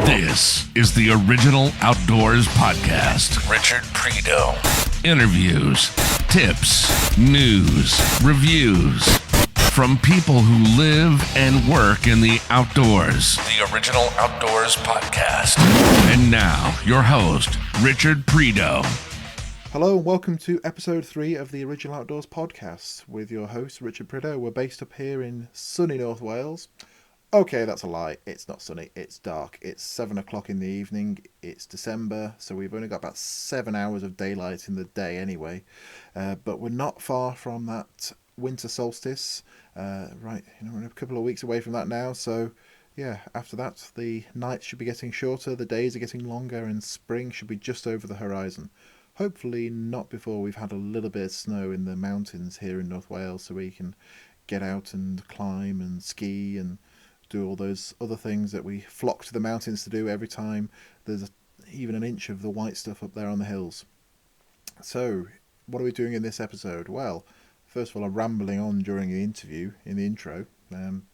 This is the Original Outdoors Podcast. Richard Brady. Interviews, tips, news, reviews from people who live and work in the outdoors. The Original Outdoors Podcast. And now, your host, Richard Brady. Hello and welcome to episode 3 of the Original Outdoors Podcast with your host, Richard Brady. We're based up here in sunny North Wales. Okay, that's a lie. It's not sunny. It's dark. It's 7 o'clock in the evening. It's December, so we've only got about 7 hours of daylight in the day anyway. But we're not far from that winter solstice. We're a couple of weeks away from that now. So, yeah, after that, the nights should be getting shorter, the days are getting longer, and spring should be just over the horizon. Hopefully not before we've had a little bit of snow in the mountains here in North Wales, so we can get out and climb and ski and do all those other things that we flock to the mountains to do every time there's even an inch of the white stuff up there on the hills. So, what are we doing in this episode? Well, first of all, I'm rambling on during the interview, in the intro. That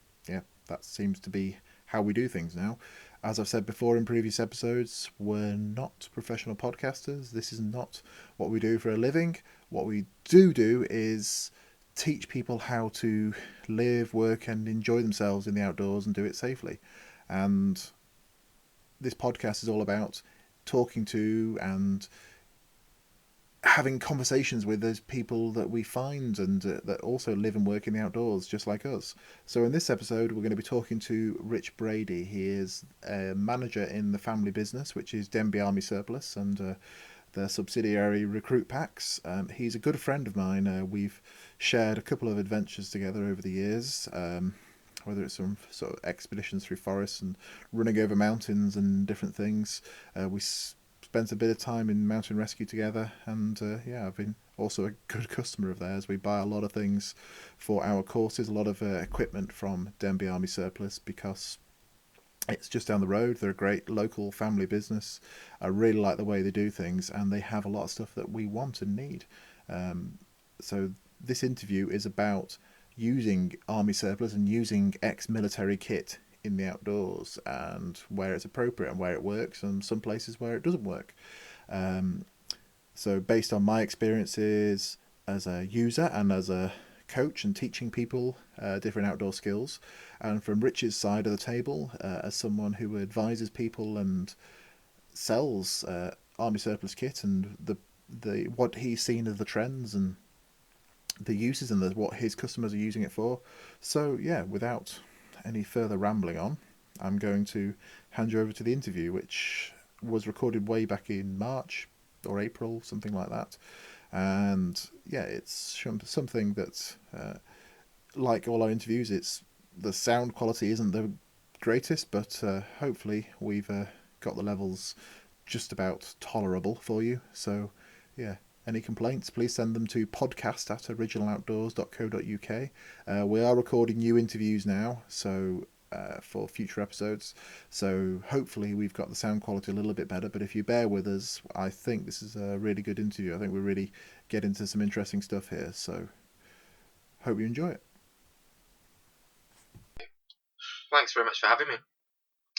seems to be how we do things now. As I've said before in previous episodes, we're not professional podcasters. This is not what we do for a living. What we do is teach people how to live, work and enjoy themselves in the outdoors and do it safely. And this podcast is all about talking to and having conversations with those people that we find and that also live and work in the outdoors just like us. So in this episode we're going to be talking to Rich Brady. He is a manager in the family business, which is Denbigh Army Surplus, and their subsidiary Recruit Packs. He's a good friend of mine. We've shared a couple of adventures together over the years, whether it's some sort of expeditions through forests and running over mountains and different things. We spent a bit of time in mountain rescue together, and I've been also a good customer of theirs. We buy a lot of things for our courses, a lot of equipment from Denbigh Army Surplus because it's just down the road. They're a great local family business. I really like the way they do things, and they have a lot of stuff that we want and need. So this interview is about using Army Surplus and using ex-military kit in the outdoors, and where it's appropriate and where it works, and some places where it doesn't work. So based on my experiences as a user and as a coach and teaching people different outdoor skills, and from Rich's side of the table as someone who advises people and sells Army Surplus kit and the what he's seen of the trends and the uses and what his customers are using it for. So yeah, without any further rambling on, I'm going to hand you over to the interview, which was recorded way back in March or April, something like that. And yeah, it's something that, like all our interviews, it's the sound quality isn't the greatest, but hopefully we've got the levels just about tolerable for you. So yeah, any complaints, please send them to podcast@originaloutdoors.co.uk. We are recording new interviews now, so for future episodes. So hopefully we've got the sound quality a little bit better, but if you bear with us, I think this is a really good interview. I think we really get into some interesting stuff here, so hope you enjoy it. Thanks very much for having me.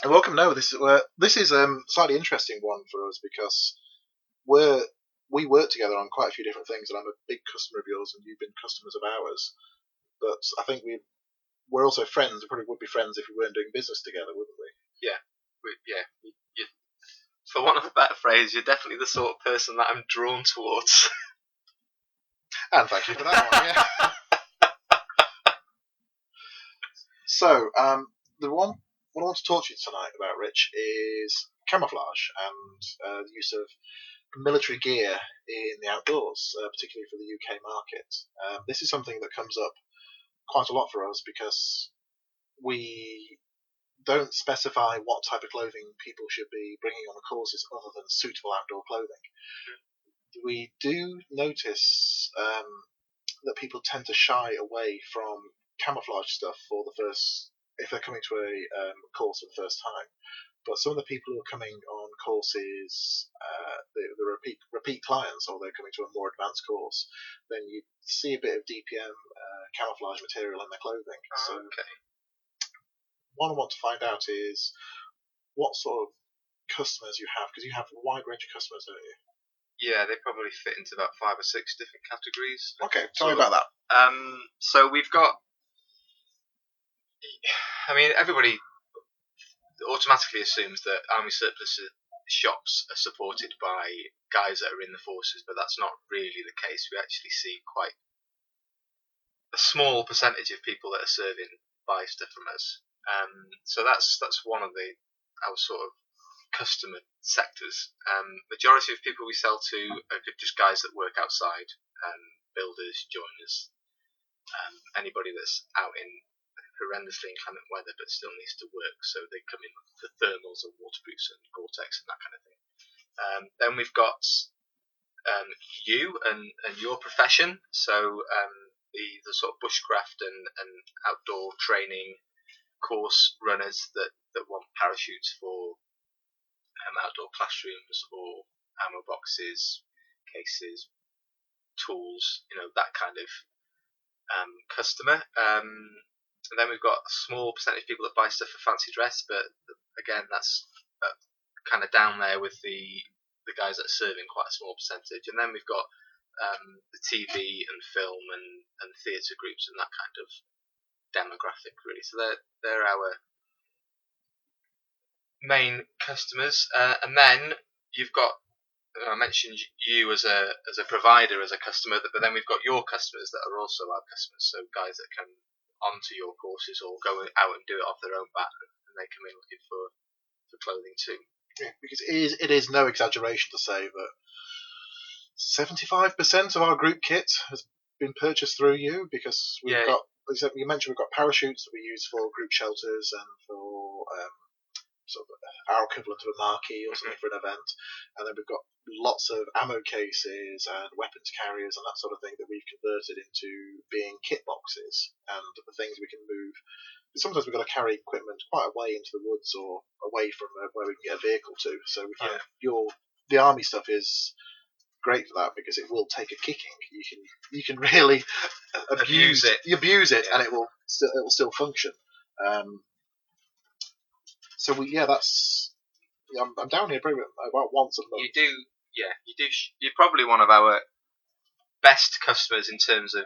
Welcome. No, this is a slightly interesting one for us because we work together on quite a few different things, and I'm a big customer of yours, and you've been customers of ours. But I think we're also friends. We probably would be friends if we weren't doing business together, wouldn't we? Yeah. For want of a better phrase, you're definitely the sort of person that I'm drawn towards. And thank you for that one. Yeah. So, what I want to talk to you tonight about, Rich, is camouflage and the use of military gear in the outdoors, particularly for the UK market. This is something that comes up quite a lot for us because we don't specify what type of clothing people should be bringing on the courses other than suitable outdoor clothing. We do notice that people tend to shy away from camouflage stuff if they're coming to a course for the first time. But some of the people who are coming on courses, the repeat clients, or they're coming to a more advanced course, then you see a bit of DPM camouflage material in their clothing. Okay. What I want to find out is what sort of customers you have, because you have a wide range of customers, don't you? Yeah, they probably fit into about 5 or 6 different categories. Okay, tell me about that. So we've got. I mean, everybody automatically assumes that Army Surplus shops are supported by guys that are in the forces, but that's not really the case. We actually see quite a small percentage of people that are serving buy stuff from us. So that's one of our sort of customer sectors. Majority of people we sell to are just guys that work outside, builders, joiners, anybody that's out in horrendously inclement weather but still needs to work, so they come in for thermals and waterproofs and Gore-Tex and that kind of thing. Then we've got you and your profession, so the sort of bushcraft and outdoor training course runners that want parachutes for outdoor classrooms or ammo boxes, cases, tools, that kind of customer. And then we've got a small percentage of people that buy stuff for fancy dress, but again, that's kind of down there with the guys that are serving, quite a small percentage. And then we've got the TV and film and theatre groups and that kind of demographic, really. So they're our main customers. And then you've got, I mentioned you as a provider, as a customer, but then we've got your customers that are also our customers. So guys that come onto your courses or go out and do it off their own bat, and they come in looking for clothing too. Yeah, because it is no exaggeration to say that 75% of our group kit has been purchased through you, because we've got, you mentioned, we've got parachutes that we use for group shelters and for sort of our equivalent of a marquee or something for an event, and then we've got lots of ammo cases and weapons carriers and that sort of thing that we've converted into being kit boxes and the things we can move. Sometimes we've got to carry equipment quite a way into the woods or away from where we can get a vehicle to. So we find the army stuff is great for that, because it will take a kicking. You can really abuse it. You abuse it, and it will still function. So I'm down here probably about once a month. You do. You're probably one of our best customers in terms of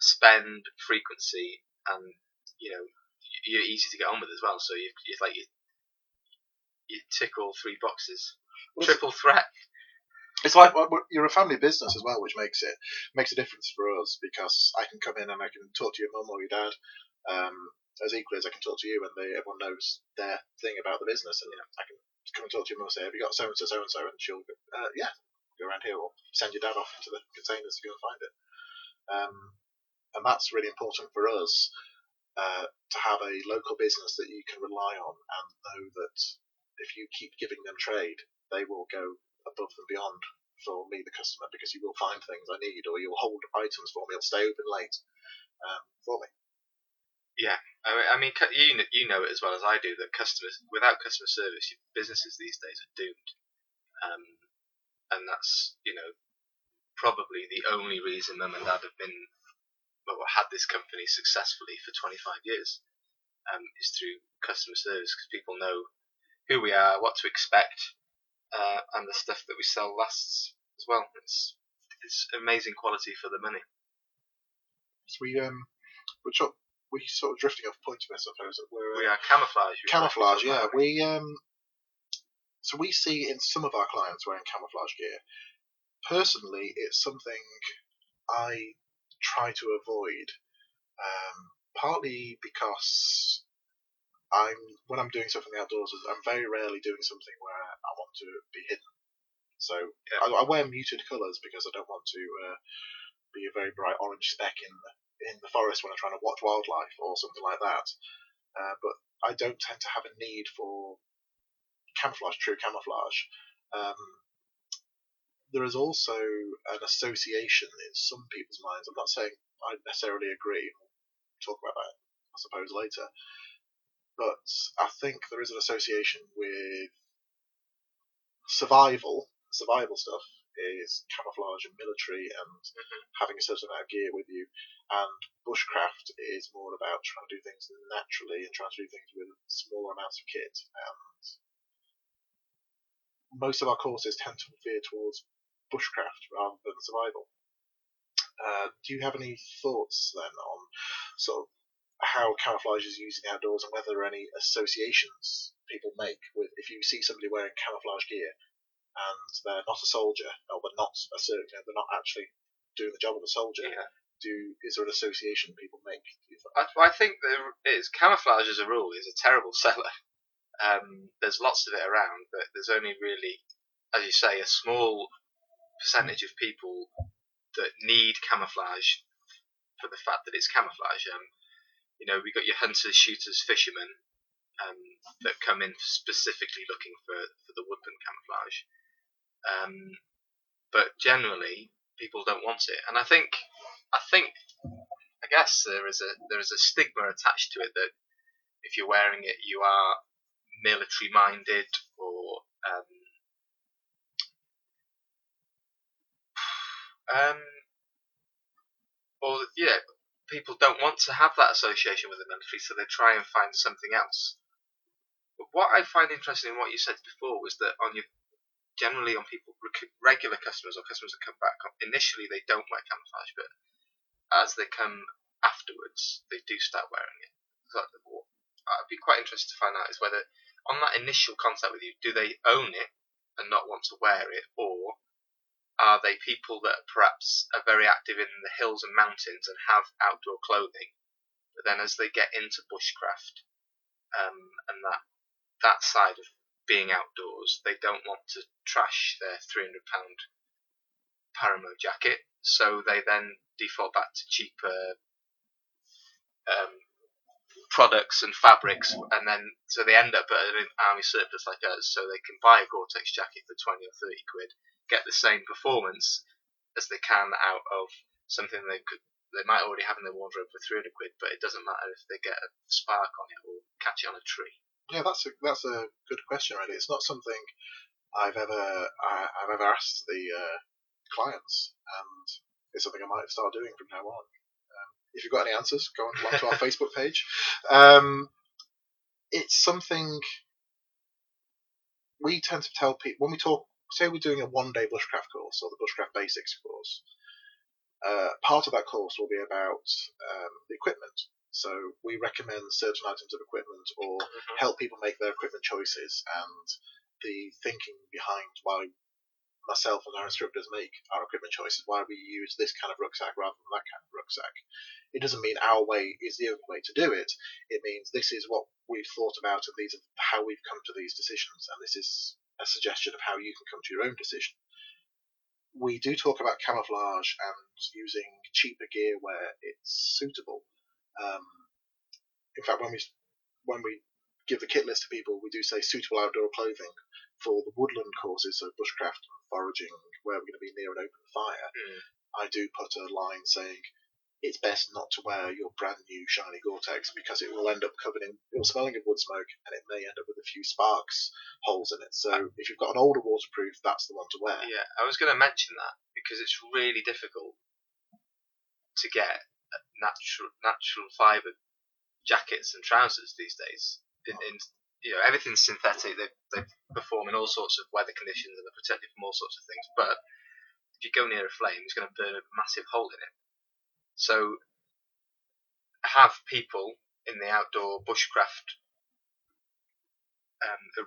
spend, frequency, and you're easy to get on with as well. So you tick all 3 boxes. Triple threat. It's like you're a family business as well, which makes a difference for us, because I can come in and I can talk to your mum or your dad as equally as I can talk to you, and everyone knows their thing about the business, and I can come and talk to your mum and say, have you got so and so, and she'll go, go around here, or send your dad off into the containers to go and find it. And that's really important for us, to have a local business that you can rely on and know that if you keep giving them trade, they will go above and beyond for me, the customer, because you will find things I need, or you'll hold items for me, you'll stay open late for me. Yeah, I mean, you know it as well as I do that without customer service, businesses these days are doomed, and that's probably the only reason Mum and Dad have had this company successfully for 25 years, is through customer service, because people know who we are, what to expect, and the stuff that we sell lasts as well. It's amazing quality for the money. So we're sort of drifting off point of this, I suppose. We are camouflage. Camouflage, yeah. So we see in some of our clients wearing camouflage gear. Personally, it's something I try to avoid, partly because when I'm doing stuff in the outdoors, I'm very rarely doing something where I want to be hidden. So I wear muted colours because I don't want to be a very bright orange speck in the forest when I'm trying to watch wildlife or something like that. But I don't tend to have a need for true camouflage. There is also an association in some people's minds. I'm not saying I necessarily agree. We'll talk about that, I suppose, later. But I think there is an association with survival stuff is camouflage and military and having a certain amount of gear with you, and bushcraft is more about trying to do things naturally and trying to do things with smaller amounts of kit. And most of our courses tend to veer towards bushcraft rather than survival. Do you have any thoughts then on sort of how camouflage is used in the outdoors and whether there are any associations people make with if you see somebody wearing camouflage gear and they're not a soldier or they're not they're not actually doing the job of a soldier? Yeah. Is there an association people make? I think there is. Camouflage as a rule is a terrible seller. There's lots of it around, but there's only really, as you say, a small percentage of people that need camouflage for the fact that it's camouflage. We got your hunters, shooters, fishermen that come in specifically looking for the woodland camouflage. But generally, people don't want it, and I guess there is a stigma attached to it that if you're wearing it, you are military minded or people don't want to have that association with the military, so they try and find something else. But what I find interesting in what you said before was that generally on people, regular customers or customers that come back, initially they don't wear camouflage, but as they come afterwards, they do start wearing it. So I'd be quite interested to find out is whether on that initial contact with you, do they own it and not want to wear it, or are they people that perhaps are very active in the hills and mountains and have outdoor clothing, but then as they get into bushcraft and that side of being outdoors, they don't want to trash their £300 Paramo jacket, so they then default back to cheaper products and fabrics, and then so they end up at an army surplus like us, so they can buy a Gore-Tex jacket for 20 or 30 quid, get the same performance as they can out of something they might already have in their wardrobe for 300 quid, but it doesn't matter if they get a spark on it or catch it on a tree. Yeah, that's a good question, really. It's not something I've ever asked the clients, and it's something I might start doing from now on. If you've got any answers, go on to our Facebook page. It's something we tend to tell people when we talk. Say we're doing a one-day bushcraft course or the bushcraft basics course. Part of that course will be about the equipment. So we recommend certain items of equipment or help people make their equipment choices and the thinking behind why myself and our instructors make our equipment choices, why we use this kind of rucksack rather than that kind of rucksack. It doesn't mean our way is the only way to do it. It means this is what we've thought about and these are how we've come to these decisions, and this is a suggestion of how you can come to your own decision. We do talk about camouflage and using cheaper gear where it's suitable. In fact, when we give the kit list to people, we do say suitable outdoor clothing for the woodland courses, so bushcraft and foraging, where we're going to be near an open fire. I do put a line saying it's best not to wear your brand new shiny Gore-Tex because it will end up smelling of wood smoke and it may end up with a few sparks holes in it. So if you've got an older waterproof, that's the one to wear. Yeah, I was going to mention that because it's really difficult to get natural fibre jackets and trousers these days. Everything's synthetic. They perform in all sorts of weather conditions and are protected from all sorts of things. But if you go near a flame, it's going to burn a massive hole in it. So have people in the outdoor bushcraft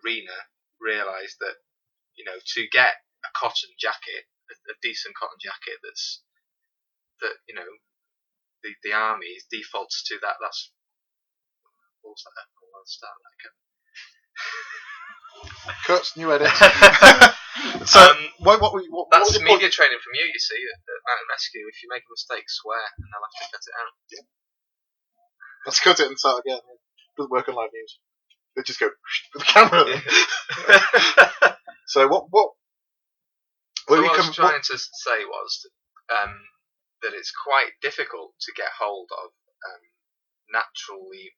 arena realise that to get a cotton jacket, a decent cotton jacket the army defaults to that. That's what's that? I'll start that. Cut, new edit. So that's media training from you. You see, at Mountain Rescue, if you make a mistake, swear, and they'll have to cut it out. Yeah. Let's cut it and start again. It doesn't work on live news. They just go with the camera. So what I was trying to say was that it's quite difficult to get hold of naturally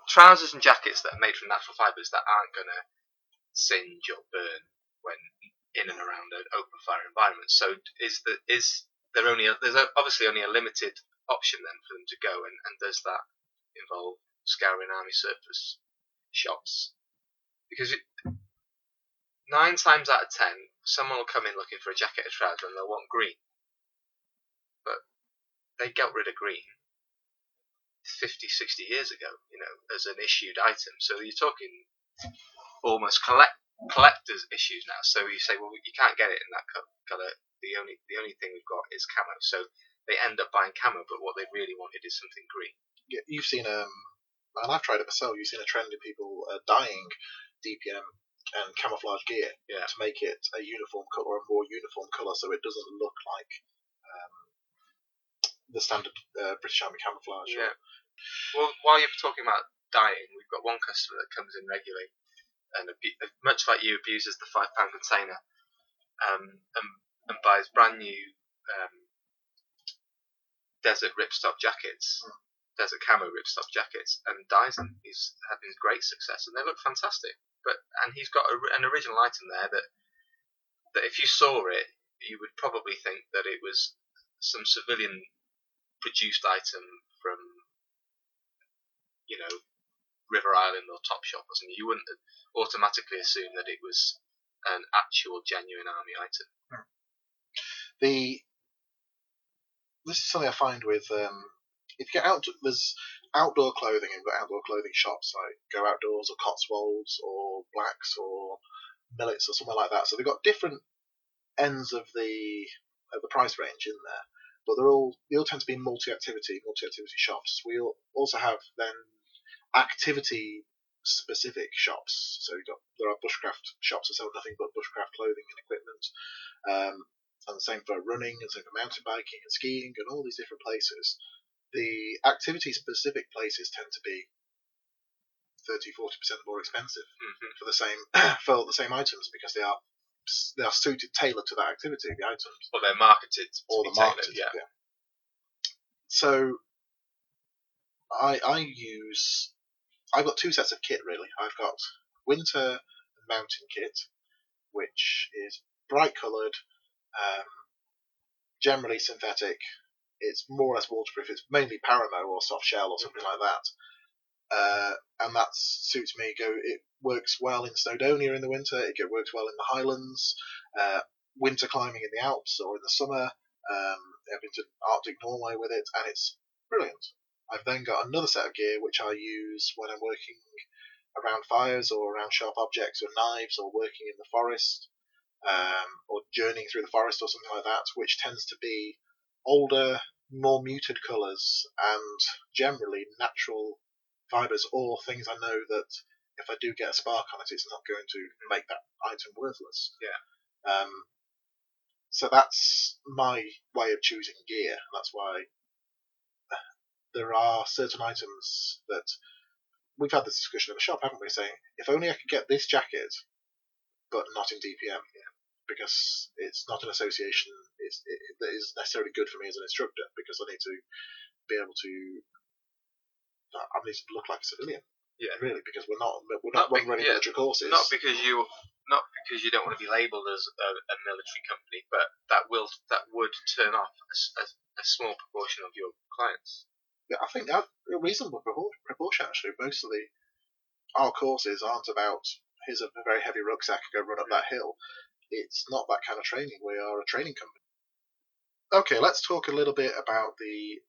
trousers and jackets that are made from natural fibres that aren't going to singe or burn when in and around an open fire environment. So there's obviously only a limited option then for them to go, and does that involve scouring army surplus shops? Because 9 times out of 10, someone will come in looking for a jacket or trouser and they'll want green. But they got rid of green 50, 60 years ago, as an issued item. So you're talking almost collector's issues now. So you say, well, you can't get it in that colour. The only thing we've got is camo. So they end up buying camo, but what they really wanted is something green. Yeah, you've seen and I've tried it myself. You've seen a trend in people dyeing DPM and camouflage gear to make it a uniform colour, or a more uniform colour, so it doesn't look like the standard British Army camouflage. Yeah. Well, while you're talking about dyeing, we've got one customer that comes in regularly and much like you, abuses the £5 container and buys brand new desert ripstop jackets. Desert camo ripstop jackets, and dyes them. He's having great success, and they look fantastic. And he's got an original item there that if you saw it, you would probably think that it was some civilian produced item from, River Island or Topshop or something. You wouldn't automatically assume that it was an actual genuine army item. This is something I find with if you get out, there's outdoor clothing and outdoor clothing shops like Go Outdoors or Cotswolds or Blacks or Millets or somewhere like that. So they've got different ends of the price range in there, but they all tend to be multi-activity shops. We also have then activity specific shops. So there are bushcraft shops that sell nothing but bushcraft clothing and equipment. And the same for running, and same for mountain biking and skiing and all these different places. The activity-specific places tend to be 30-40% more expensive for the same items, because they are suited, tailored to that activity. The items, or they're marketed, tailored. Yeah. So I've got two sets of kit really. I've got winter and mountain kit, which is bright coloured. Generally synthetic. It's more or less waterproof. It's mainly Paramo or soft shell or something like that. And that suits me. It works well in Snowdonia in the winter. It works well in the Highlands. Winter climbing in the Alps or in the summer. I've been to Arctic Norway with it, and it's brilliant. I've then got another set of gear which I use when I'm working around fires or around sharp objects or knives, or working in the forest. Or journeying through the forest or something like that, which tends to be older, more muted colours, and generally natural fibres, or things I know that if I do get a spark on it, it's not going to make that item worthless. Yeah. So that's my way of choosing gear. That's why there are certain items that we've had this discussion in the shop, haven't we? Saying, if only I could get this jacket, but not in DPM. Because it's not an association that is necessarily good for me as an instructor, because I need to be able to look like a civilian. Yeah, really, because we're not running military courses. Not because you don't want to be labelled as a military company, but that would turn off a small proportion of your clients. Yeah, I think that a reasonable proportion actually. Most of our courses aren't about here's a very heavy rucksack, go run up that hill. It's not that kind of training. We are a training company. Okay, let's talk a little bit about the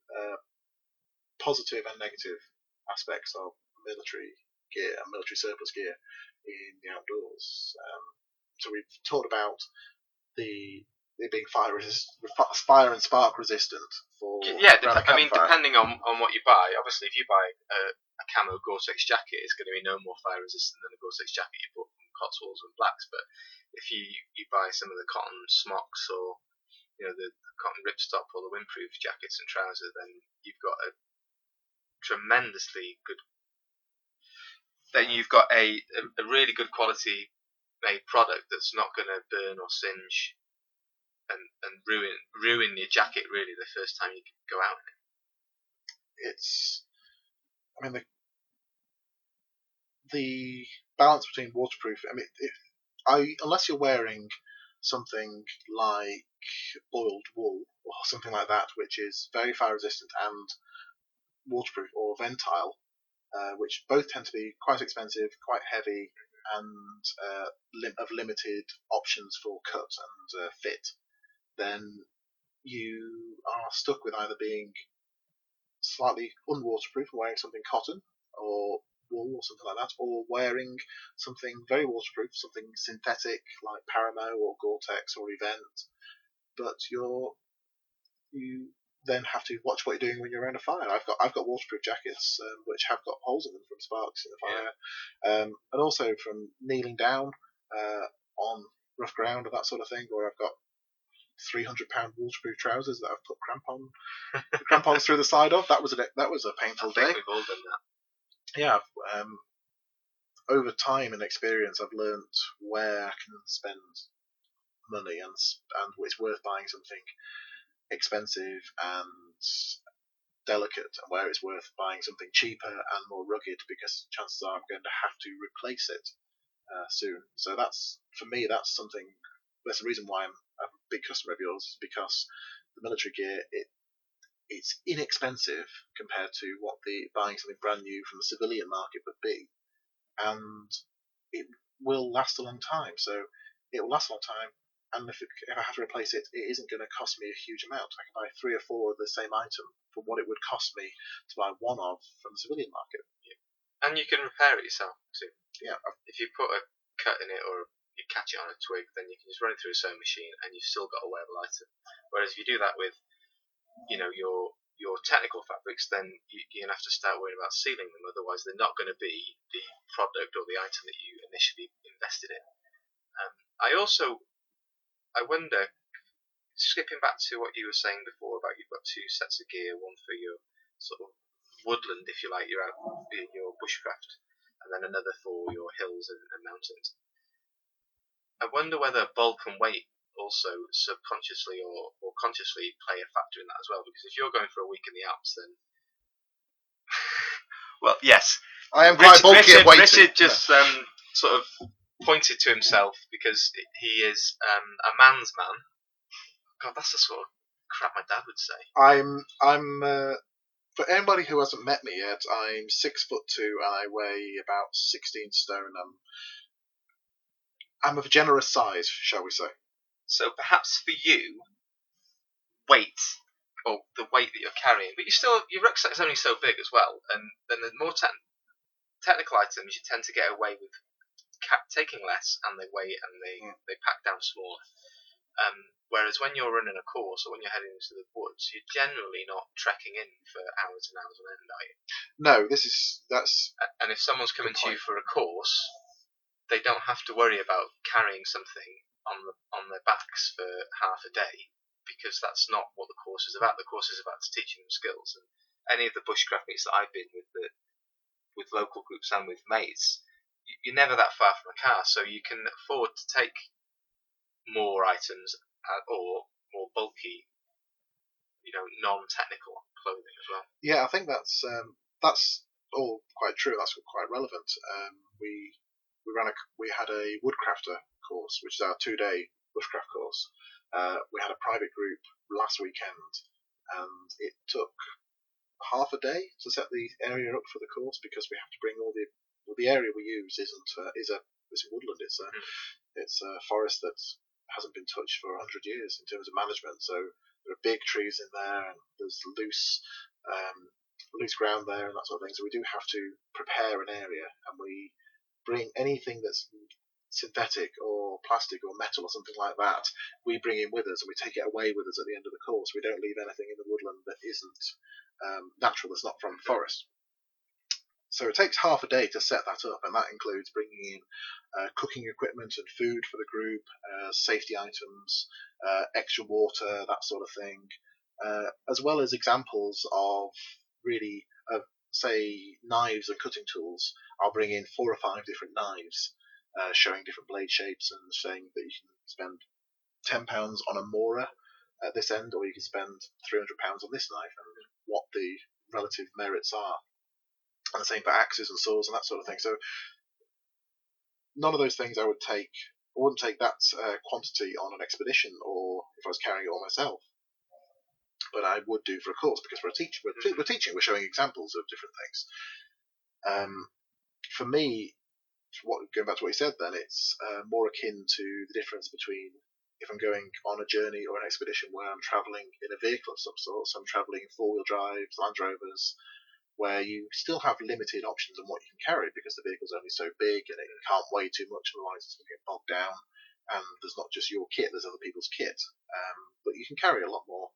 positive and negative aspects of military gear and military surplus gear in the outdoors. So we've talked about it being fire and spark resistant for depending on what you buy. Obviously, if you buy a camo Gore-Tex jacket, it's going to be no more fire resistant than a Gore-Tex jacket you bought from Cotswolds and Blacks. But if you buy some of the cotton smocks or the cotton ripstop or the windproof jackets and trousers, then you've got a tremendously good. Then you've got a really good quality made product that's not going to burn or singe and ruin your jacket really the first time you go out in it. The balance between waterproof. Unless you're wearing something like boiled wool or something like that, which is very fire resistant and waterproof, or Ventile, which both tend to be quite expensive, quite heavy, and of limited options for cut and fit, then you are stuck with either being slightly unwaterproof, wearing something cotton or wool or something like that, or wearing something very waterproof, something synthetic like Paramo or Gore-Tex or Event, but you then have to watch what you're doing when you're around a fire. I've got waterproof jackets which have got holes in them from sparks in the fire, and also from kneeling down on rough ground or that sort of thing, or I've got 300-pound waterproof trousers that I've put crampons through the side of. That was a painful day. We've all done that. Yeah. Over time and experience, I've learnt where I can spend money and it's worth buying something expensive and delicate, and where it's worth buying something cheaper and more rugged, because chances are I'm going to have to replace it soon. So that's, for me, that's the reason why I'm a big customer of yours, because the military gear, it's inexpensive compared to what buying something brand new from the civilian market would be, and it will last a long time. So it will last a long time, and if I have to replace it, it isn't going to cost me a huge amount. I can buy 3 or 4 of the same item for what it would cost me to buy one of from the civilian market. And you can repair it yourself too. Yeah. If you put a cut in it or you catch it on a twig, then you can just run it through a sewing machine and you've still got a wearable item. Whereas if you do that with, your technical fabrics, then you're going to have to start worrying about sealing them. Otherwise, they're not going to be the product or the item that you initially invested in. I wonder, skipping back to what you were saying before about you've got 2 sets of gear, one for your sort of woodland, if you like, you're out in your bushcraft, and then another for your hills and mountains. I wonder whether bulk and weight also subconsciously or consciously play a factor in that as well, because if you're going for a week in the Alps, then well, yes, I am quite bulky and weighty. Richard just sort of pointed to himself because he is a man's man. God, that's the sort of crap my dad would say. I'm for anybody who hasn't met me yet, I'm 6'2" and I weigh about 16 stone. I'm of a generous size, shall we say. So perhaps for you, weight, or the weight that you're carrying, but your rucksack is only so big as well, and then the more technical items you tend to get away with taking less, and they weigh and they pack down smaller. Whereas when you're running a course or when you're heading into the woods, you're generally not trekking in for hours and hours on end, are you? No, that's. And if someone's coming to you for a course, they don't have to worry about carrying something on their backs for half a day, because that's not what the course is about. The course is about teaching them skills. And any of the bushcraft meets that I've been with local groups and with mates, you're never that far from a car, so you can afford to take more items or more bulky, non-technical clothing as well. Yeah, I think that's all quite true. That's quite relevant. We had a woodcrafter course, which is our 2-day bushcraft course. We had a private group last weekend, and it took half a day to set the area up for the course, because we have to bring all the area we use is a woodland. It's a forest that hasn't been touched for 100 years in terms of management. So there are big trees in there, and there's loose ground there and that sort of thing. So we do have to prepare an area, and we bring anything that's synthetic or plastic or metal or something like that, we bring in with us, and we take it away with us at the end of the course. We don't leave anything in the woodland that isn't natural, that's not from the forest. So it takes half a day to set that up, and that includes bringing in cooking equipment and food for the group, safety items, extra water, that sort of thing, as well as examples of really, say, knives and cutting tools. I'll bring in 4 or 5 different knives, showing different blade shapes and saying that you can spend £10 on a Mora at this end, or you can spend £300 on this knife, and what the relative merits are. And the same for axes and saws and that sort of thing. So none of those things I wouldn't take that quantity on an expedition, or if I was carrying it all myself. But I would do for a course, because we're teaching, we're showing examples of different things. For me, going back to what you said, then it's more akin to the difference between if I'm going on a journey or an expedition where I'm travelling in a vehicle of some sort. So I'm travelling 4-wheel drives, Land Rovers, where you still have limited options on what you can carry because the vehicle's only so big and it can't weigh too much, otherwise it's going to get bogged down. And there's not just your kit; there's other people's kit. But you can carry a lot more.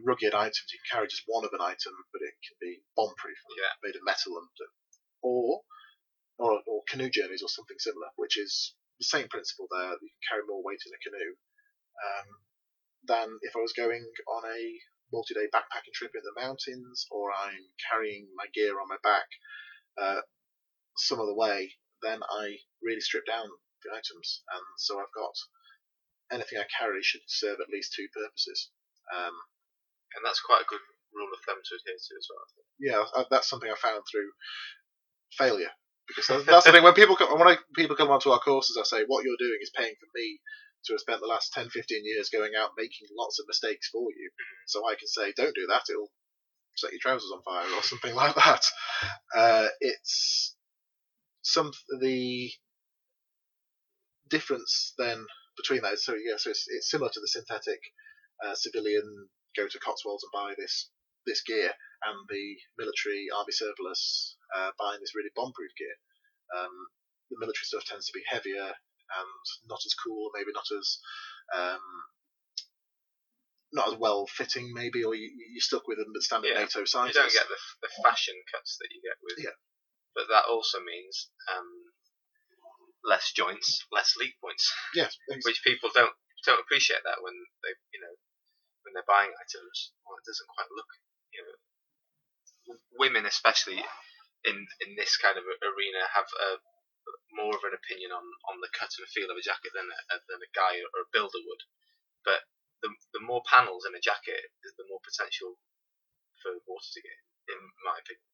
Rugged items. You can carry just one of an item, but it can be bomb-proof, made of metal, and or canoe journeys or something similar, which is the same principle there. You can carry more weight in a canoe than if I was going on a multi-day backpacking trip in the mountains, or I'm carrying my gear on my back some other way. Then I really strip down the items, and so I've got anything I carry should serve at least 2 purposes. And that's quite a good rule of thumb to adhere to as well, I think. Yeah, that's something I found through failure. Because that's the thing, when people come onto our courses, I say, what you're doing is paying for me to have spent the last 10, 15 years going out making lots of mistakes for you. So I can say, don't do that, it'll set your trousers on fire or something like that. The difference then between that, so it's similar to the synthetic civilian go to Cotswolds and buy this gear, and the military army surplus buying this really bomb-proof gear. The military stuff tends to be heavier and not as cool, maybe not as well fitting, maybe, or you're stuck with the standard NATO sizes. You don't get the fashion cuts that you get with. Yeah. But that also means less joints, less leak points. Yes, which people don't appreciate that when when they're buying items. Well, it doesn't quite look. Women especially in this kind of arena have more of an opinion on the cut and feel of a jacket than a guy or a builder would. But the more panels in a jacket, the more potential for water to get, in my opinion.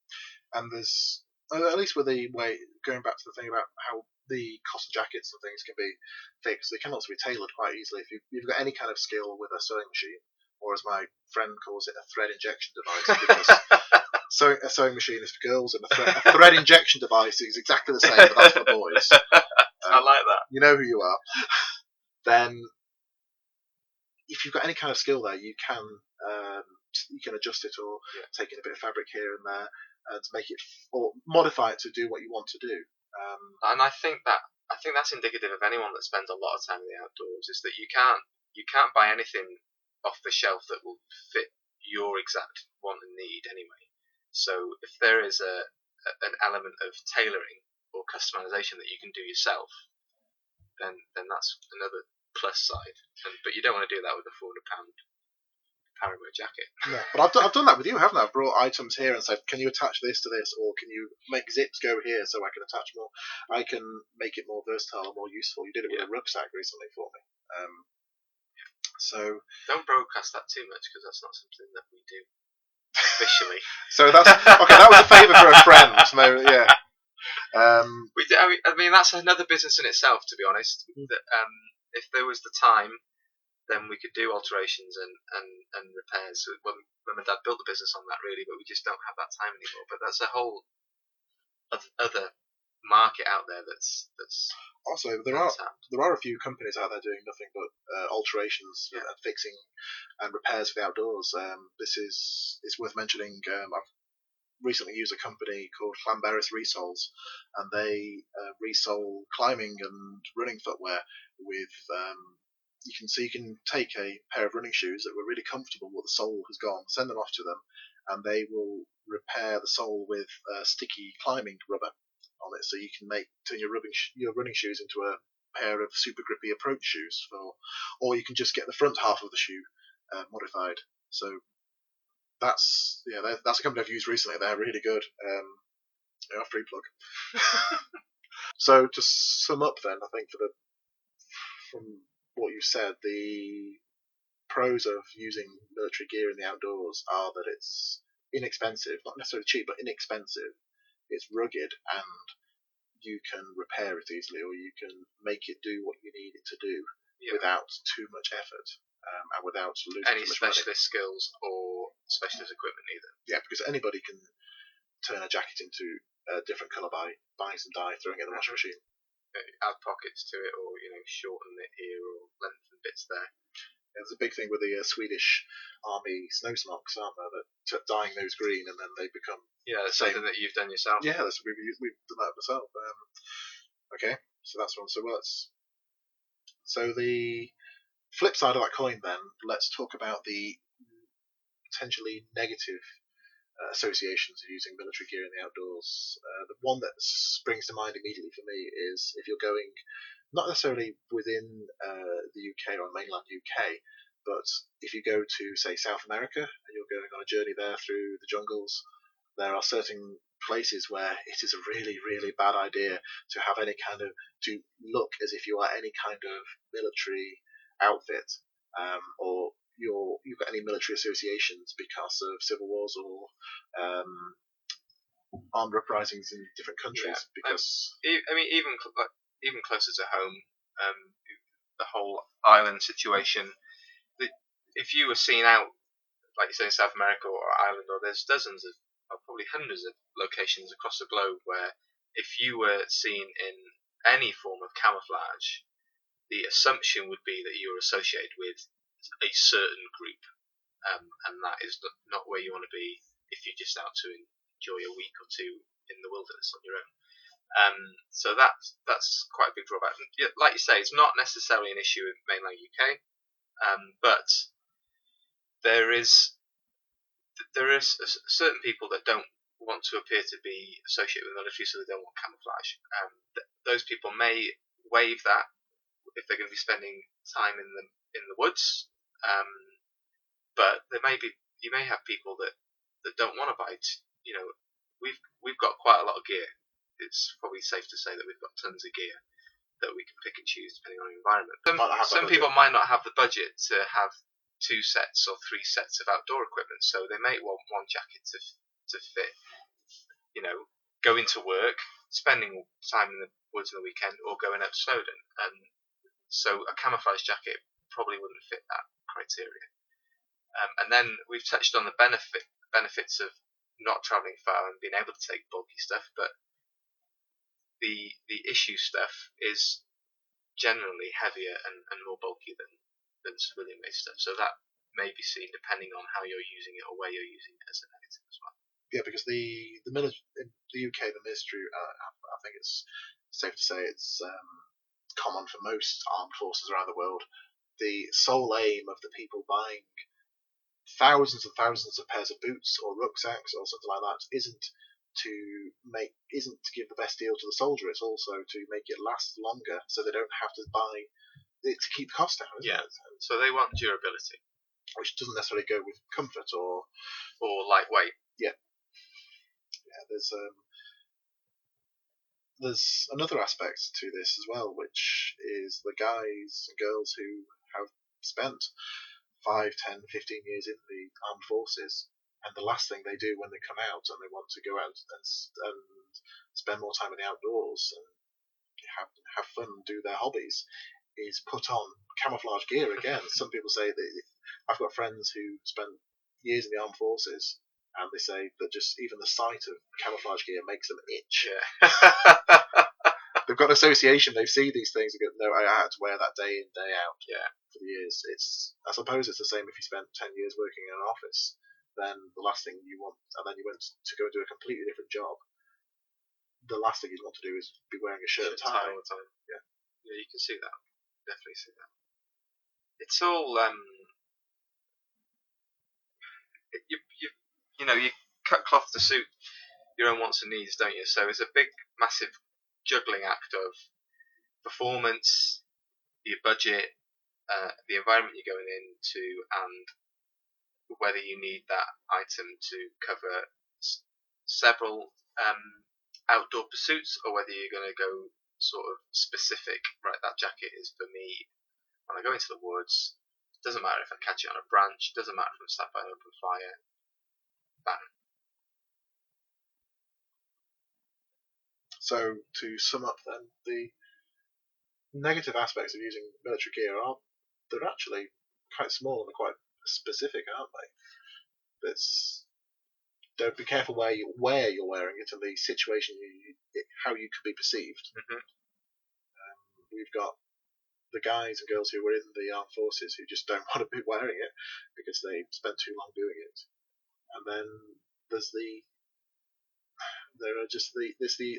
And there's, at least with the way, going back to the thing about how the cost of jackets and things can be fixed, they can also be tailored quite easily. If you've got any kind of skill with a sewing machine, or as my friend calls it, a thread injection device, because a sewing machine is for girls, and a thread injection device is exactly the same, but that's for boys. I like that. You know who you are. Then, if you've got any kind of skill there, you can adjust it, or take in a bit of fabric here and there, to make it, or modify it to do what you want to do. And I think that's indicative of anyone that spends a lot of time in the outdoors, is that you can't buy anything off the shelf that will fit your exact want and need anyway. So if there is an element of tailoring or customization that you can do yourself, then that's another plus side. But you don't want to do that with a £400 Paramo jacket. No, but I've done that with you, haven't I? I've brought items here and said, can you attach this to this, or can you make zips go here so I can attach more? I can make it more versatile and more useful. You did it with a rucksack recently for me. So don't broadcast that too much, because that's not something that we do officially. So that's okay. That was a favour for a friend. No, yeah. We do, I mean, that's another business in itself, to be honest. That, if there was the time, then we could do alterations and repairs. When Mum and Dad built the business on that, really, but we just don't have that time anymore. But that's a whole other market out there that's also there are a few companies out there doing nothing but alterations and fixing and repairs for the outdoors. It's worth mentioning. I've recently used a company called Clamberis Resoles, and they resole climbing and running footwear with. You can take a pair of running shoes that were really comfortable, but the sole has gone. Send them off to them, and they will repair the sole with sticky climbing rubber on it, so you can turn your running shoes into a pair of super grippy approach shoes, or you can just get the front half of the shoe modified. So that's a company I've used recently. They're really good. Free plug. So to sum up, then, I think from what you said, the pros of using military gear in the outdoors are that it's inexpensive, not necessarily cheap, but inexpensive. It's rugged, and you can repair it easily, or you can make it do what you need it to do without too much effort, and without losing any too much specialist skills or specialist equipment either. Yeah, because anybody can turn a jacket into a different colour by buying some dye, throwing it in the washing machine. Add pockets to it, or shorten it here, or lengthen bits there. There's a big thing with the Swedish Army snow smocks, aren't there? That dyeing those green and then they become. Yeah, that's something that you've done yourself. Yeah, we've done that myself. Okay, so that's one. So the flip side of that coin, then, let's talk about the potentially negative associations of using military gear in the outdoors. The one that springs to mind immediately for me is if you're going, not necessarily within the UK or mainland UK, but if you go to, say, South America and you're going on a journey there through the jungles, there are certain places where it is a really, really bad idea to have to look as if you are any kind of military outfit, or you've got any military associations because of civil wars or armed uprisings in different countries. Yeah. Because even closer to home, the whole island situation. If you were seen out, like you say, in South America or Ireland, or there's dozens of, or probably hundreds of locations across the globe where if you were seen in any form of camouflage, the assumption would be that you were associated with a certain group, and that is not where you want to be if you're just out to enjoy a week or two in the wilderness on your own. So that's quite a big drawback. Like you say, it's not necessarily an issue in mainland UK, but there is certain people that don't want to appear to be associated with the military, so they don't want camouflage. Those people may waive that if they're going to be spending time in the woods, but you may have people that don't want to buy. We've got quite a lot of gear. It's probably safe to say that we've got tons of gear that we can pick and choose depending on the environment. Some people might not have the budget to have 2 sets or 3 sets of outdoor equipment, so they may want one jacket to fit, going to work, spending time in the woods on the weekend, or going up Snowdon. And so a camouflage jacket probably wouldn't fit that criteria. And then we've touched on the benefits of not travelling far and being able to take bulky stuff, but the issue stuff is generally heavier and more bulky than civilian made stuff. So that may be seen, depending on how you're using it or where you're using it, as a negative as well. Yeah, because the military in the UK, the military, I think it's safe to say it's common for most armed forces around the world. The sole aim of the people buying thousands and thousands of pairs of boots or rucksacks or something like that isn't to give the best deal to the soldier. It's also to make it last longer, so they don't have to buy it to keep cost down. Isn't it? So they want durability, which doesn't necessarily go with comfort or lightweight. Yeah. There's another aspect to this as well, which is the guys and girls who have spent 5, 10, 15 years in the armed forces, and the last thing they do when they come out and they want to go out and spend more time in the outdoors and have fun, do their hobbies, is put on camouflage gear again. Some people say that I've got friends who spent years in the armed forces, and they say that just even the sight of camouflage gear makes them itch. Yeah. They've got an association. They see these things and go, "No, I had to wear that day in, day out." Yeah. For years. I suppose it's the same if you spent 10 years working in an office. Then the last thing you want, and then you went to go do a completely different job. The last thing you'd want to do is be wearing a shirt and tie all the time. Yeah, you can see that. Definitely see that. It's all you cut cloth to suit your own wants and needs, don't you? So it's a big, massive juggling act of performance, your budget, the environment you're going into, and whether you need that item to cover several outdoor pursuits, or whether you're going to go sort of specific. Right, that jacket is for me when I go into the woods. It doesn't matter if I catch it on a branch. It doesn't matter if I'm sat by an open fire. Bang. So to sum up then, the negative aspects of using military gear they're actually quite small and they're quite specific, aren't they? don't be careful where you're wearing it and the situation, how you could be perceived. Mm-hmm. We've got the guys and girls who were in the armed forces who just don't want to be wearing it because they spent too long doing it. And then there's the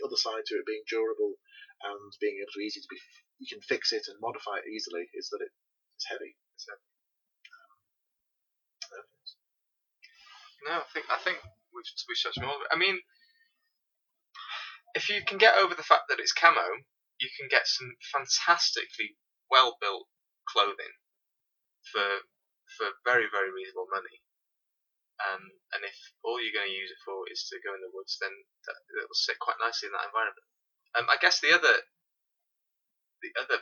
other side to it being durable and being able to you can fix it and modify it easily, is that it's heavy. No, I think we've touched more. I mean, if you can get over the fact that it's camo, you can get some fantastically well built clothing for very, very reasonable money. And if all you're going to use it for is to go in the woods, then it'll sit quite nicely in that environment. I guess the other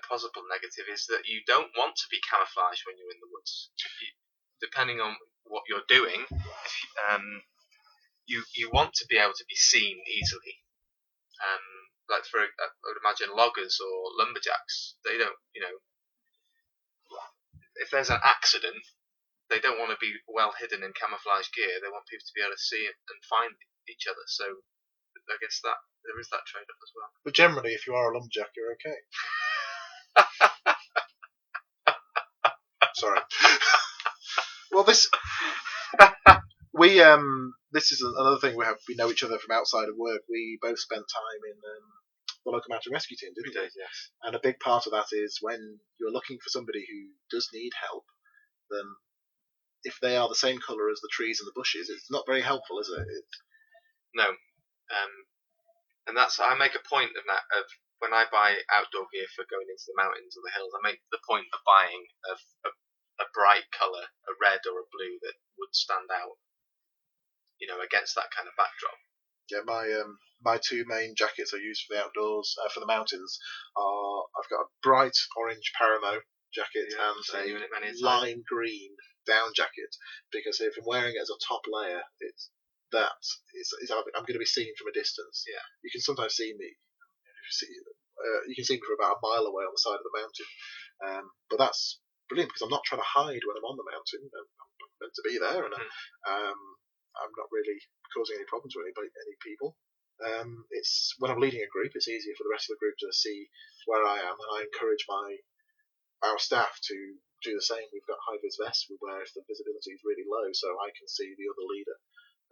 possible negative is that you don't want to be camouflaged when you're in the woods. Depending on what you're doing, you want to be able to be seen easily. Like I would imagine loggers or lumberjacks, they don't, if there's an accident, they don't want to be well hidden in camouflage gear. They want people to be able to see it and find each other. So I guess that there is that trade-off as well. But generally, if you are a lumberjack, you're okay. Sorry. Well, this is another thing we have. We know each other from outside of work. We both spent time in the local mountain rescue team, didn't we? We did, yes. And a big part of that is when you're looking for somebody who does need help, then if they are the same colour as the trees and the bushes, it's not very helpful, is it? No. And I make a point of that, of when I buy outdoor gear for going into the mountains or the hills, I make the point of buying a bright colour, a red or a blue that would stand out, against that kind of backdrop. Yeah, my two main jackets I use for the outdoors, for the mountains, I've got a bright orange Paramo jacket and a lime green down jacket, because if I'm wearing it as a top layer, I'm going to be seen from a distance. Yeah, you can sometimes see me. You can see me from about a mile away on the side of the mountain, but that's brilliant because I'm not trying to hide when I'm on the mountain. I'm meant to be there, and I'm not really causing any problems with any people. It's when I'm leading a group, it's easier for the rest of the group to see where I am, and I encourage our staff to do the same. We've got high-vis vests we wear if the visibility is really low, so I can see the other leader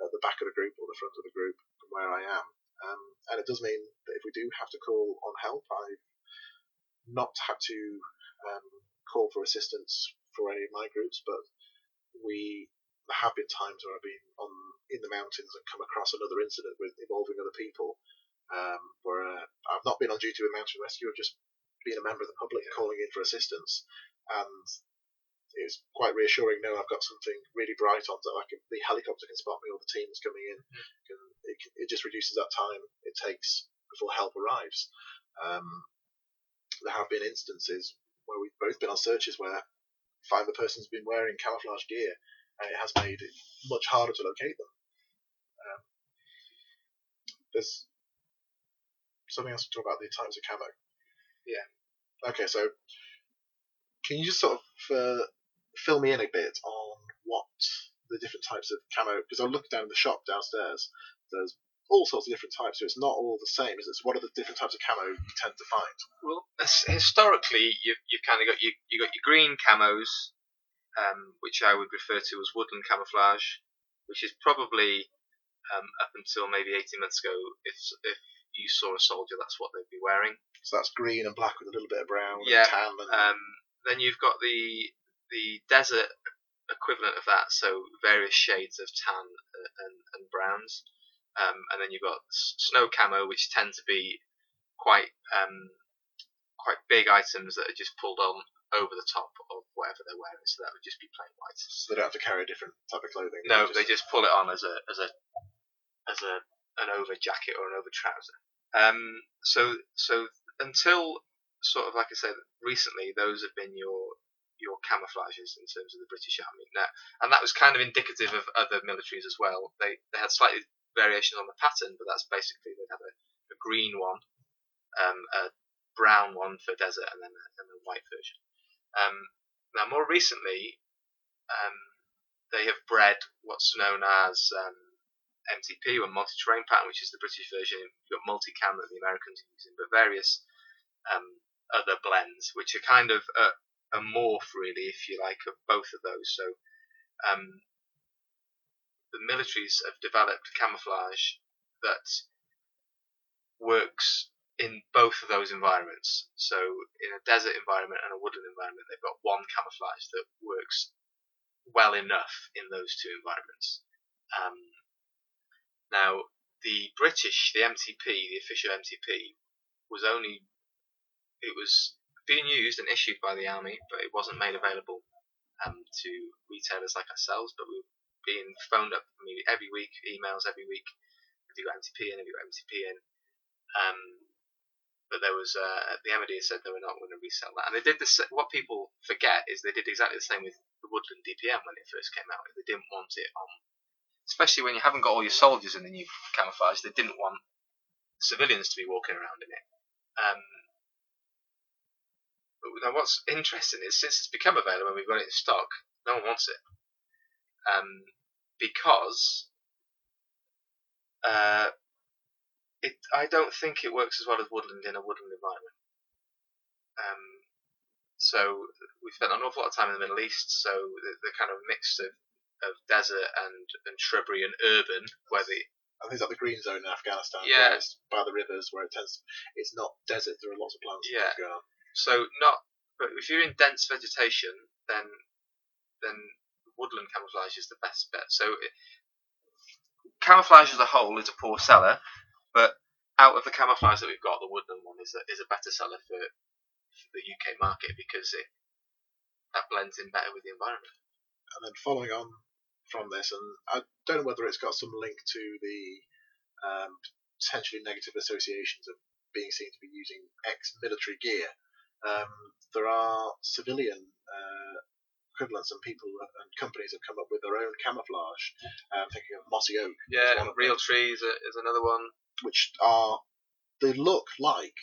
at the back of the group or the front of the group from where I am. And it does mean that if we do have to call on help, I've not had to call for assistance for any of my groups, but there have been times where I've been in the mountains and come across another incident involving other people, where I've not been on duty with mountain rescue, I've just been a member of the public calling in for assistance, and it's quite reassuring. No, I've got something really bright on, so the helicopter can spot me or the team is coming in. It just reduces that time it takes before help arrives. There have been instances where we've both been on searches where find the person's been wearing camouflage gear, and it has made it much harder to locate them. There's something else to talk about, the types of camo. Yeah. Okay, so can you just sort of fill me in a bit on what the different types of camo, because I looked down in the shop downstairs, there's all sorts of different types, so it's not all the same, is it? So what are the different types of camo you tend to find? Well, historically, you've kind of got you got your green camos, which I would refer to as woodland camouflage, which is probably up until maybe 18 months ago, if you saw a soldier, that's what they'd be wearing. So that's green and black with a little bit of brown and tan. Then you've got the desert equivalent of that, so various shades of tan and browns. And then you've got snow camo, which tend to be quite big items that are just pulled on over the top of whatever they're wearing, so that would just be plain white. So they don't have to carry a different type of clothing. No, they just pull it on as an over jacket or an over trouser. So until sort of, like I said, recently, those have been your camouflages in terms of the British Army. Now, and that was kind of indicative of other militaries as well. They had slightly variations on the pattern, but that's basically they'd have a green one, a brown one for desert, and then a white version. Now, more recently, they have bred what's known as MTP or multi-terrain pattern, which is the British version. You've got multi-cam that the Americans are using, but various other blends, which are kind of a morph, really, if you like, of both of those. So the militaries have developed camouflage that works in both of those environments. So in a desert environment and a woodland environment, they've got one camouflage that works well enough in those two environments. Now, the British, the MTP, the official MTP, it was being used and issued by the army, but it wasn't made available to retailers like ourselves. But we were being phoned up every week, emails every week. Have you got MTP in? Have you got MTP in? But there was the MOD said they were not going to resell that, and they did this. What people forget is they did exactly the same with the Woodland DPM when it first came out. They didn't want it on, especially when you haven't got all your soldiers in the new camouflage. They didn't want civilians to be walking around in it. But now what's interesting is since it's become available and we've got it in stock, no one wants it because I don't think it works as well as woodland in a woodland environment. So we spent an awful lot of time in the Middle East, so the kind of mix of desert and shrubbery and urban, where I think it's like the green zone in Afghanistan. Yeah, it's by the rivers where it's not desert. There are lots of plants. Yeah. Going on. So but if you're in dense vegetation, then woodland camouflage is the best bet. So camouflage as a whole is a poor seller, but out of the camouflage that we've got, the woodland one is a better seller for the UK market because that blends in better with the environment. And then following on from this, and I don't know whether it's got some link to the potentially negative associations of being seen to be using ex-military gear. There are civilian equivalents, and people and companies have come up with their own camouflage. Thinking of Mossy Oak. Yeah, and Real Trees is another one. Which they look like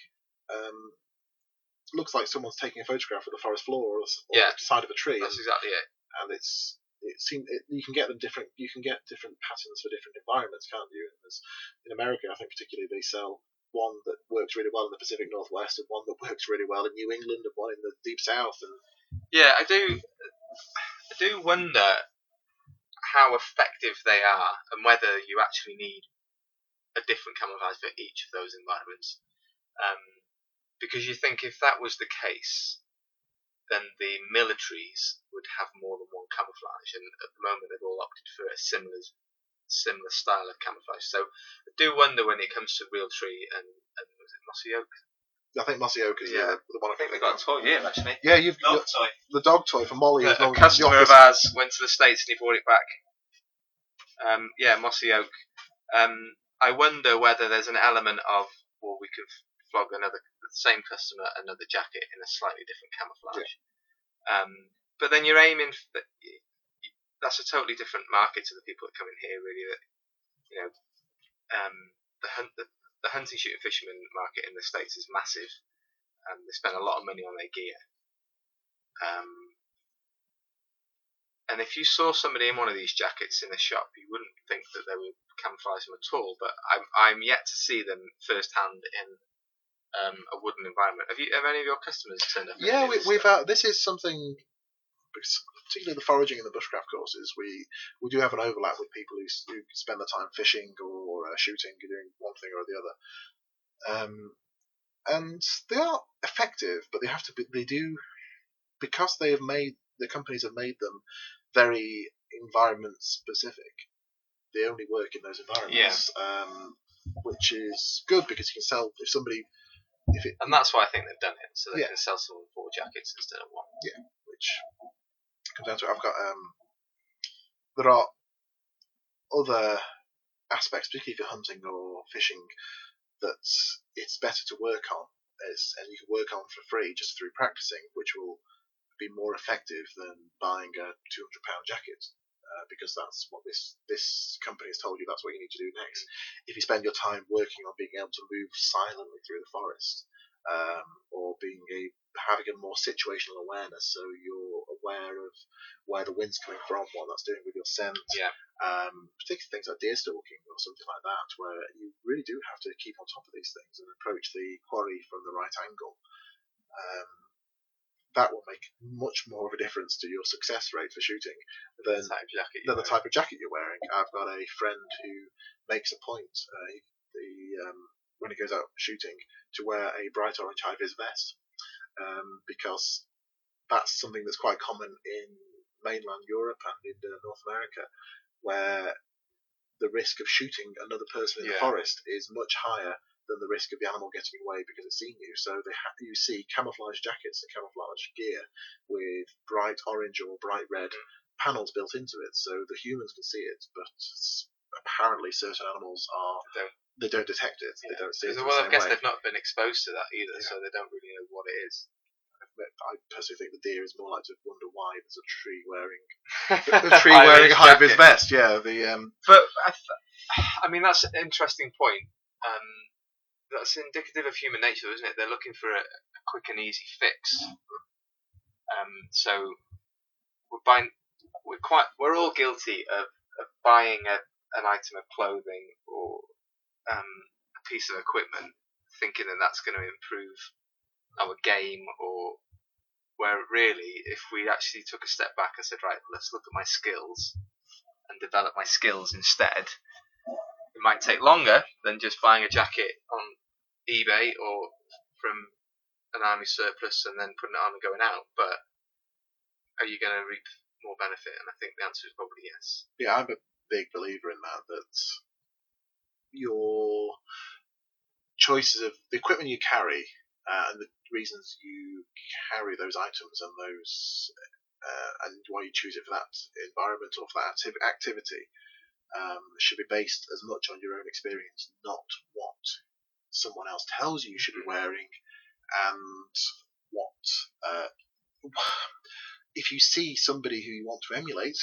looks like someone's taking a photograph of the forest floor or the side of a tree. That's exactly it. And you can get different patterns for different environments, can't you? And in America, I think particularly they sell one that works really well in the Pacific Northwest, and one that works really well in New England, and one in the Deep South. And yeah, I do wonder how effective they are, and whether you actually need a different camouflage for each of those environments. Because you think if that was the case, then the militaries would have more than one camouflage, and at the moment they've all opted for a similar style of camouflage. So I do wonder when it comes to Real Tree and was it Mossy Oak? I think Mossy Oak is the one. I think they got a toy here actually. Yeah, toy. The dog toy from Molly. A customer of ours went to the States and he brought it back. Mossy Oak. I wonder whether there's an element of, well, we could flog the same customer another jacket in a slightly different camouflage. Yeah. But then you're aiming for, that's a totally different market to the people that come in here, really. That the hunting, shooting, fisherman market in the States is massive, and they spend a lot of money on their gear. And if you saw somebody in one of these jackets in a shop, you wouldn't think that they would camouflage them at all. But I'm yet to see them firsthand in a wooden environment. Have any of your customers turned up? Yeah, we've this is something, particularly the foraging and the bushcraft courses. We do have an overlap with people who spend their time fishing or shooting, doing one thing or the other. And they are effective, but they do because the companies have made them very environment specific. They only work in those environments, which is good because you can sell and that's why I think they've done it, so they can sell someone 4 jackets instead of 1. Yeah, which comes down to I've got there are other aspects, particularly for hunting or fishing, that it's better to work on, and you can work on for free just through practicing, which will be more effective than buying a £200 jacket, because that's what this company has told you that's what you need to do next. If you spend your time working on being able to move silently through the forest, or having a more situational awareness, so you're aware of where the wind's coming from, what that's doing with your scent. Yeah. Particularly things like deer stalking or something like that, where you really do have to keep on top of these things and approach the quarry from the right angle. That will make much more of a difference to your success rate for shooting than the type of jacket you're wearing. I've got a friend who makes a point when he goes out shooting to wear a bright orange high-vis vest, because that's something that's quite common in mainland Europe and in North America, where the risk of shooting another person in the forest is much higher than the risk of the animal getting away because it's seen you. So you see camouflage jackets and camouflage gear with bright orange or bright red panels built into it, so the humans can see it, but apparently certain animals they don't detect it. They don't see it. Well, I guess they've not been exposed to that either, so they don't really know what it is. I personally think the deer is more likely to wonder why there's a tree wearing a high-vis vest. Yeah, But I mean, that's an interesting point. That's indicative of human nature, isn't it? They're looking for a quick and easy fix. So we're all guilty of buying an item of clothing or a piece of equipment, thinking that that's going to improve our game, or where really, if we actually took a step back and said, right, let's look at my skills and develop my skills instead, it might take longer than just buying a jacket on eBay or from an army surplus and then putting it on and going out, but are you going to reap more benefit? And I think the answer is probably yes. Yeah, I'm a big believer in that your choices of the equipment you carry and the reasons you carry those items and why you choose it for that environment or for that activity should be based as much on your own experience, not what someone else tells you should be wearing, and what if you see somebody who you want to emulate,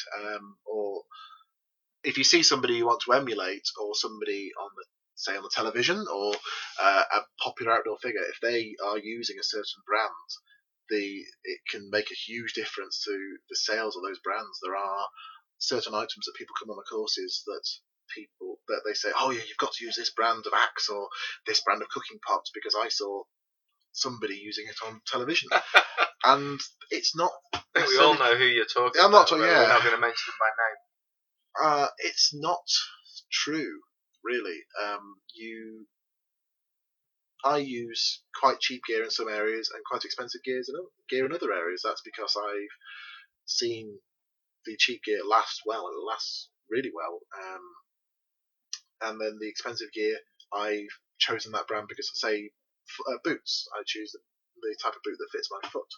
or somebody on the television, or a popular outdoor figure, if they are using a certain brand, it can make a huge difference to the sales of those brands. There are certain items that people come on the courses that they say, oh yeah, you've got to use this brand of axe or this brand of cooking pots because I saw somebody using it on television. And it's not. I think we all know who you're talking about. We're not going to mention by name. It's not true, really. I use quite cheap gear in some areas and quite expensive gear in other areas. That's because I've seen the cheap gear last well, and it lasts really well. And then the expensive gear, I've chosen that brand because, say, boots, I choose the type of boot that fits my foot.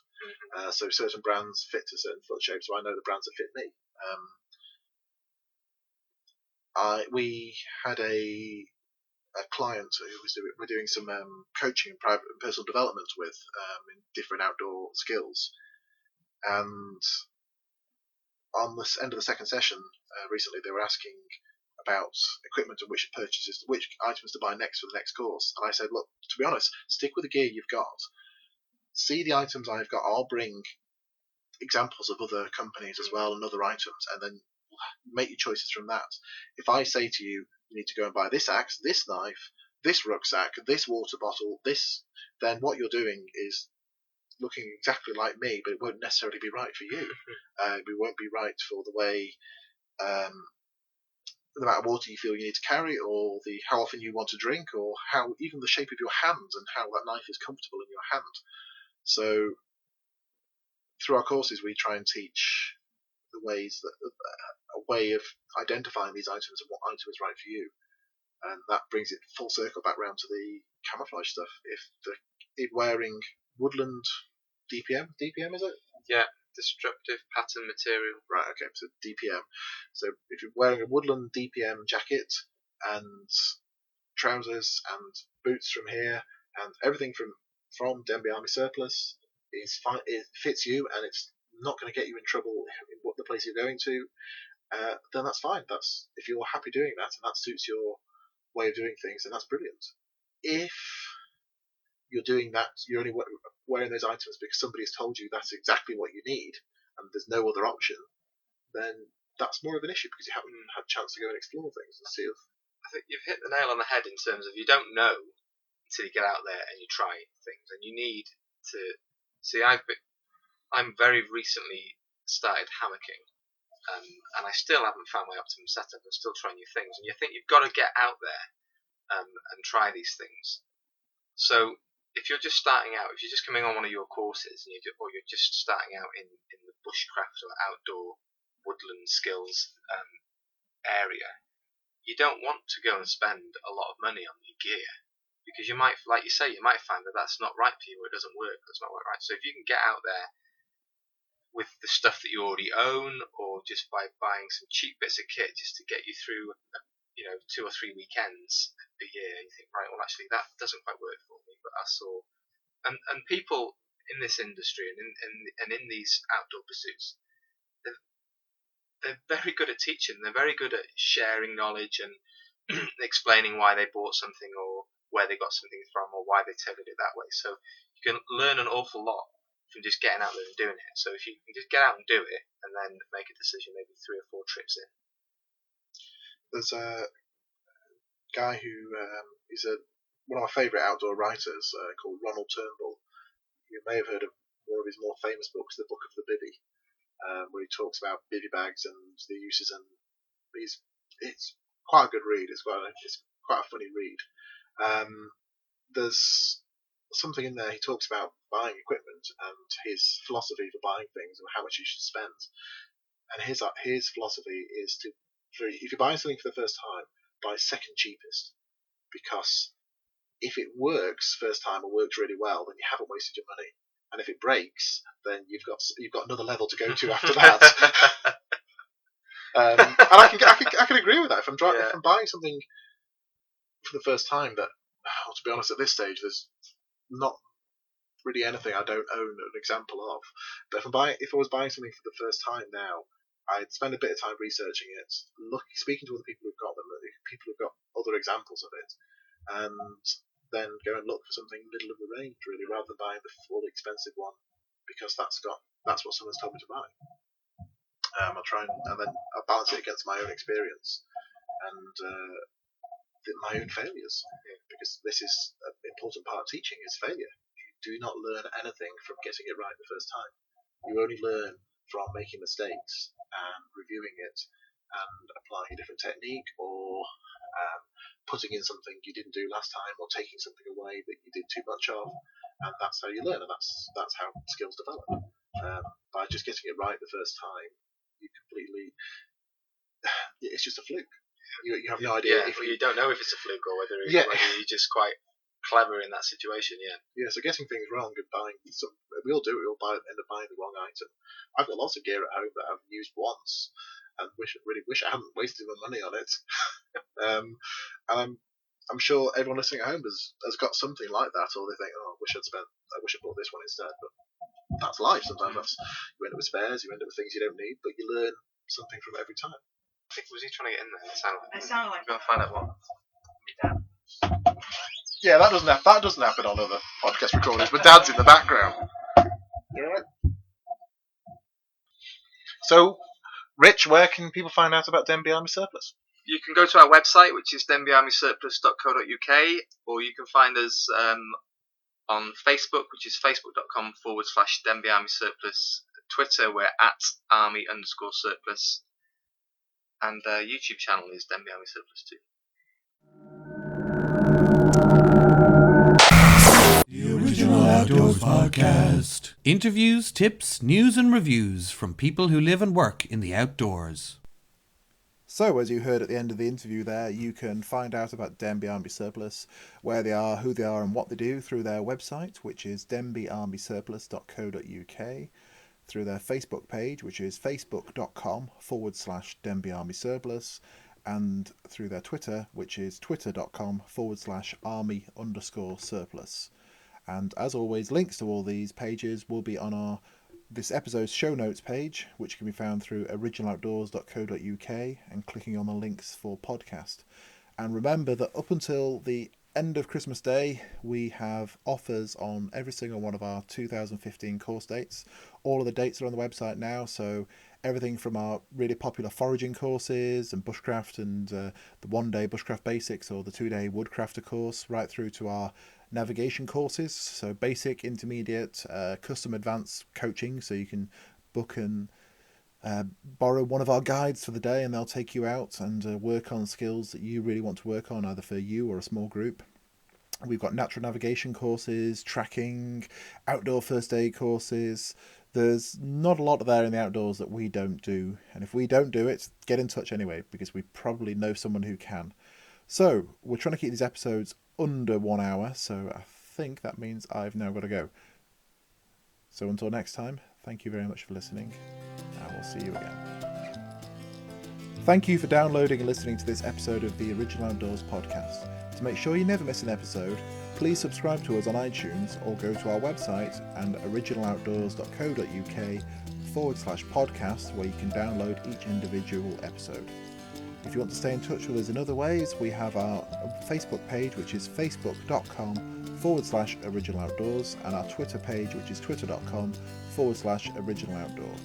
So certain brands fit to certain foot shapes, so I know the brands that fit me. We had a client who we're doing some coaching and private and personal development with in different outdoor skills, and on the end of the second session recently, they were asking about equipment and which items to buy next for the next course. And I said, look, to be honest, stick with the gear you've got. See the items I've got. I'll bring examples of other companies as well and other items, and then make your choices from that. If I say to you, you need to go and buy this axe, this knife, this rucksack, this water bottle, then what you're doing is looking exactly like me, but it won't necessarily be right for you. It won't be right for the way, the amount of water you feel you need to carry, or how often you want to drink, or how even the shape of your hands and how that knife is comfortable in your hand. So through our courses, we try and teach the ways that a way of identifying these items and what item is right for you, and that brings it full circle back round to the camouflage stuff. If wearing woodland DPM is it? Yeah, disruptive pattern material. Right, okay, so DPM. So if you're wearing a woodland DPM jacket and trousers and boots from here and everything from Denbigh Army Surplus is fine, it fits you and it's not going to get you in trouble in what the place you're going to, then that's fine. That's if you're happy doing that and that suits your way of doing things, then that's brilliant. If you're doing that, you're only wearing those items because somebody has told you that's exactly what you need, and there's no other option, then that's more of an issue because you haven't had a chance to go and explore things and see if. I think you've hit the nail on the head in terms of you don't know until you get out there and you try things, and you need to see. I'm very recently started hammocking, and I still haven't found my optimum setup. I'm still trying new things, and you think you've got to get out there and try these things. So if you're just starting out, if you're just coming on one of your courses, and or you're just starting out in the bushcraft or outdoor woodland skills area, you don't want to go and spend a lot of money on your gear, because you might, like you say, you might find that that's not right for you, or it doesn't work, that's not right. So if you can get out there with the stuff that you already own, or just by buying some cheap bits of kit just to get you through 2 or 3 weekends a year, you think, right, well actually that doesn't quite work for me, but I saw, and people in this industry and in these outdoor pursuits, they're very good at teaching. They're very good at sharing knowledge and explaining why they bought something, or where they got something from, or why they tailored it that way. So you can learn an awful lot from just getting out there and doing it. So if you can just get out and do it, and then make a decision maybe 3 or 4 trips in. There's a guy who is one of my favourite outdoor writers called Ronald Turnbull. You may have heard of one of his more famous books, The Book of the Bivvy, where he talks about bivvy bags and the uses, and it's quite a good read. It's quite a funny read. There's something in there. He talks about buying equipment and his philosophy for buying things and how much you should spend. And his philosophy is if you're buying something for the first time, buy second cheapest, because if it works first time or works really well, then you haven't wasted your money. And if it breaks, then you've got another level to go to after that. And I can agree with that. If I'm buying something for the first time, that, to be honest, at this stage, there's not really anything I don't own an example of. But if I was buying something for the first time now, I'd spend a bit of time researching it, speaking to other people who've got them, people who've got other examples of it, and then go and look for something middle of the range, really, rather than buying the full expensive one, because that's what someone's told me to buy. I'll try and then I'll balance it against my own experience and my own failures, because this is an important part of teaching: is failure. You do not learn anything from getting it right the first time. You only learn from making mistakes and reviewing it and applying a different technique, or putting in something you didn't do last time, or taking something away that you did too much of, and that's how you learn, and that's how skills develop. By just getting it right the first time, it's just a fluke. You have no idea if you don't know if it's a fluke, or whether you're just quite clever in that situation. So getting things wrong and buying, we all do it. We all end up buying the wrong item. I've got lots of gear at home that I've used once and really wish I hadn't wasted my money on it. And I'm sure everyone listening at home has got something like that, or they think, I wish I bought this one instead. But that's life. Sometimes you end up with spares, you end up with things you don't need, but you learn something from it every time. I think, was he trying to get in there? It sounded like. Go and find out what. Yeah, that doesn't happen on other podcast recordings, but Dad's in the background. You alright? So, Rich, where can people find out about Denbigh Army Surplus? You can go to our website, which is denbighArmySurplus.co.uk, or you can find us on Facebook, which is facebook.com/Denbigh Army Surplus. Twitter, we're @Army_Surplus. And YouTube channel is Denbigh Army Surplus too. The Original Outdoors Podcast. Interviews, tips, news and reviews from people who live and work in the outdoors. So, as you heard at the end of the interview there, you can find out about Denbigh Army Surplus, where they are, who they are and what they do through their website, which is denbighArmySurplus.co.uk, through their Facebook page, which is facebook.com/Denbigh Army Surplus, and through their Twitter, which is twitter.com/Army_Surplus. And as always, links to all these pages will be on this episode's show notes page, which can be found through originaloutdoors.co.uk and clicking on the links for podcast. And remember that up until the end of Christmas Day, we have offers on every single one of our 2015 course dates. All of the dates are on the website now, so everything from our really popular foraging courses and bushcraft and the one-day bushcraft basics or the two-day woodcrafter course, right through to our navigation courses, so basic, intermediate, custom advanced coaching, so you can book and borrow one of our guides for the day and they'll take you out and work on skills that you really want to work on, either for you or a small group. We've got natural navigation courses, tracking, outdoor first aid courses. There's not a lot there in the outdoors that we don't do, and if we don't do it, get in touch anyway, because we probably know someone who can. So we're trying to keep these episodes under 1 hour, so I think that means I've now got to go. So until next time, thank you very much for listening. I will see you again. Thank you for downloading and listening to this episode of the Original Outdoors podcast. To make sure you never miss an episode, please subscribe to us on iTunes or go to our website and originaloutdoors.co.uk/podcast, where you can download each individual episode. If you want to stay in touch with us in other ways, we have our Facebook page, which is facebook.com/originaloutdoors, and our Twitter page, which is twitter.com/originaloutdoor.